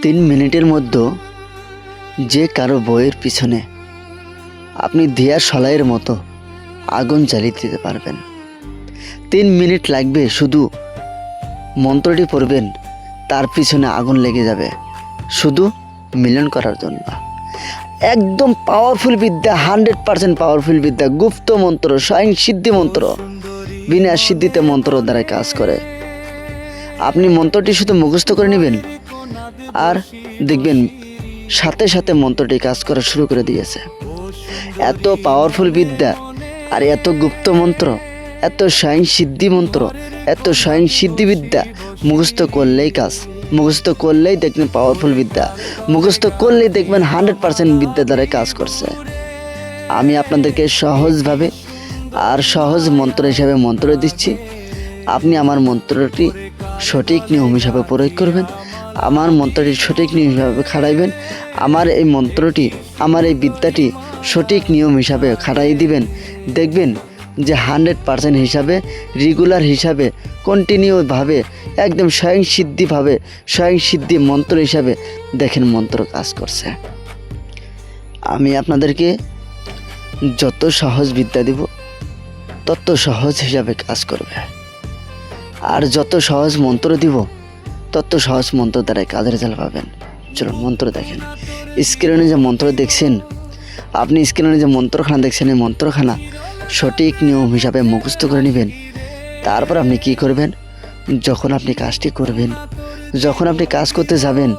3 মিনিটের মধ্যে যে কারো বইয়ের পিছনে আপনি দিয়ার সলাইয়ের মতো আগুন জ্বালিয়ে দিতে পারবেন। 3 মিনিট লাগবে, শুধু মন্ত্রটি পড়বেন, তার পিছনে আগুন লেগে যাবে শুধু মিলন করার জন্য। একদম পাওয়ারফুল বিদ্যা, 100% পাওয়ারফুল বিদ্যা, গুপ্ত মন্ত্র, স্বয়ং সিদ্ধি মন্ত্র, বিনা সিদ্ধিতে মন্ত্র দ্বারা কাজ করে। আপনি মন্ত্রটি শুধু মুখস্থ করে নেবেন আর দেখবেন সাথে সাথে মন্ত্রটি কাজ করা শুরু করে দিয়েছে। এত পাওয়ারফুল বিদ্যা আর এত গুপ্ত মন্ত্র, এত স্বয়ং সিদ্ধি মন্ত্র, এত স্বয়ং সিদ্ধি বিদ্যা মুখস্থ করলেই কাজ, মুখস্থ করলেই দেখবেন পাওয়ারফুল বিদ্যা, মুখস্থ করলেই দেখবেন 100% বিদ্যা দ্বারা কাজ করছে। আমি আপনাদেরকে সহজভাবে আর সহজ মন্ত্র হিসাবে মন্ত্র দিচ্ছি। আপনি আমার মন্ত্রটি সঠিক নিয়ম হিসাবে প্রয়োগ করবেন, আমার মন্ত্রটি সঠিক নিয়ম হিসাবে খাটাইবেন, আমার এই মন্ত্রটি, আমার এই বিদ্যাটি সঠিক নিয়ম হিসাবে খাটাই দিবেন। দেখবেন যে 100% হিসাবে, রেগুলার হিসাবে, কন্টিনিউভাবে, একদম স্বয়ং সিদ্ধিভাবে, স্বয়ং সিদ্ধি মন্ত্র হিসাবে দেখেন মন্ত্র কাজ করছে। আমি আপনাদেরকে যত সহজ বিদ্যা দিব তত সহজ হিসাবে কাজ করবে, আর যত সহজ মন্ত্র দিব তত সহজ মন্ত্র দ্বারা কাজের রেজাল্ট পাবেন। চলুন মন্ত্র দেখেন। স্ক্রিনে যে মন্ত্র দেখছেন, আপনি স্ক্রিনে যে মন্ত্রখানা দেখছেন, এই মন্ত্রখানা সঠিক নিয়ম হিসাবে মুখস্থ করে নেবেন। তারপর আপনি কি করবেন, যখন আপনি কাজটি করবেন, যখন আপনি কাজ করতে যাবেন,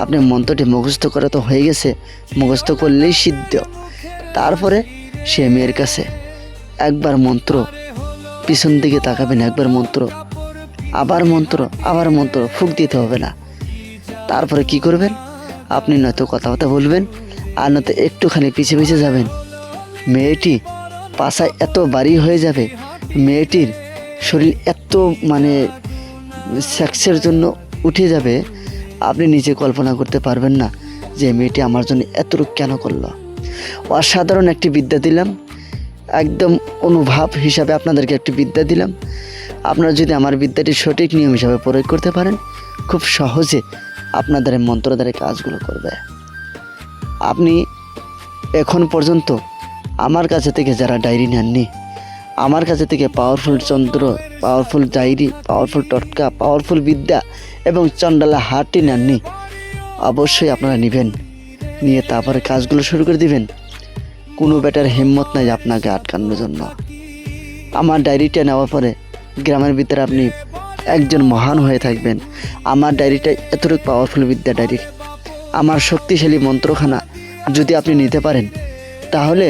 আপনি মন্ত্রটি মুখস্থ করা তো হয়ে গেছে, মুখস্থ করলেই সিদ্ধ। তারপরে সে মেয়ের কাছে একবার মন্ত্র, পিছন দিকে তাকাবেন, একবার মন্ত্র, আবার মন্ত্র, আবার মন্ত্র, ফুঁক দিতে হবে না। তারপরে কি করবেন, আপনি নয়তো কথাবার্তা বলবেন আর নয়তো একটুখানি পিছিয়ে পিছিয়ে যাবেন। মেয়েটি পাশায় এত ভারী হয়ে যাবে, মেয়েটির শরীর এত সেক্সের জন্য উঠে যাবে, আপনি নিজে কল্পনা করতে পারবেন না যে মেয়েটি আমার জন্য এতটুকু কেন করলো। অসাধারণ একটি বিদ্যা দিলাম, একদম অনুভব হিসাবে আপনাদেরকে একটি বিদ্যা দিলাম। আপনারা যদি আমার বিদ্যাটি সঠিক নিয়ম হিসাবে প্রয়োগ করতে পারেন, খুব সহজে আপনাদের মন্ত্র দ্বারা কাজগুলো করবে। আপনি এখন পর্যন্ত আমার কাছে থেকে যারা ডায়েরি নেননি, আমার কাছে থেকে পাওয়ারফুল যন্ত্র, পাওয়ারফুল ডায়েরি, পাওয়ারফুল টটকা, পাওয়ারফুল বিদ্যা এবং চণ্ডালা হারটি নেননি, অবশ্যই আপনারা নেবেন, নিয়ে তারপরে কাজগুলো শুরু করে দিবেন। কোনো বেটার হিম্মত নাই আপনাকে আটকানোর জন্য। আমার ডায়েরিটা নেওয়ার পরে গ্রামের ভিতরে আপনি একজন মহান হয়ে থাকবেন। আমার ডায়েরিটা এতটুকু পাওয়ারফুল বিদ্যা ডায়েরি, আমার শক্তিশালী মন্ত্রখানা যদি আপনি নিতে পারেন, তাহলে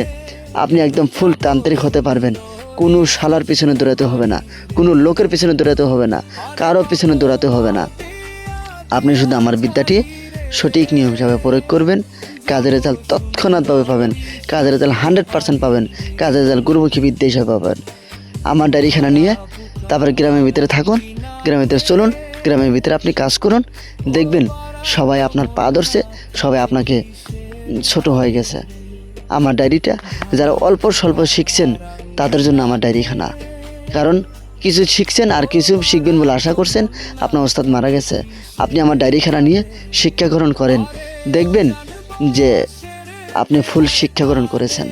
আপনি একদম ফুল তান্ত্রিক হতে পারবেন। কোনো শালার পিছনে দৌড়াতে হবে না, কোনো লোকের পিছনে দৌড়াতে হবে না, কারো পিছনে দৌড়াতে হবে না। আপনি শুধু আমার বিদ্যাটি সঠিক নিয়ম হিসাবে প্রয়োগ করবেন, কাজের রেজাল্ট তৎক্ষণাৎভাবে পাবেন, কাজের রেজাল্ট 100% পাবেন, কাজের রেজাল্ট গুরুমুখী বিদ্যা হিসাবে পাবেন। আমার ডায়েরিখানা নিয়ে তারপরে গ্রামের ভিতরে থাকুন, গ্রামের ভিতরে চলুন, গ্রামের ভিতরে আপনি কাজ করুন, দেখবেন সবাই আপনার পা ধরছে, সবাই আপনাকে ছোট হয়ে গেছে। আমার ডায়েরিটা যারা অল্প স্বল্প শিখছেন তাদের জন্য আমার ডায়েরিখানা, কারণ কিছু শিখছেন আর কিছু শিখবেন বলে আশা করছেন, আপনার ওস্তাদ মারা গেছে। আপনি আমার ডায়েরিখানা নিয়ে শিক্ষা গ্রহণ করেন, দেখবেন যে আপনি ফুল শিক্ষা গ্রহণ করেছেন।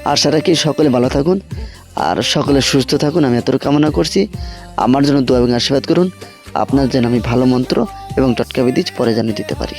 আর সেটা কি সকলে ভালো থাকুন আর সকলে সুস্থ থাকুন, আমি এতটুকু কামনা করছি। আমার জন্য দোয়া এবং আশীর্বাদ করুন, আপনার যেন আমি ভালো মন্ত্র এবং টটকা বিধি পরে জানিয়ে দিতে পারি।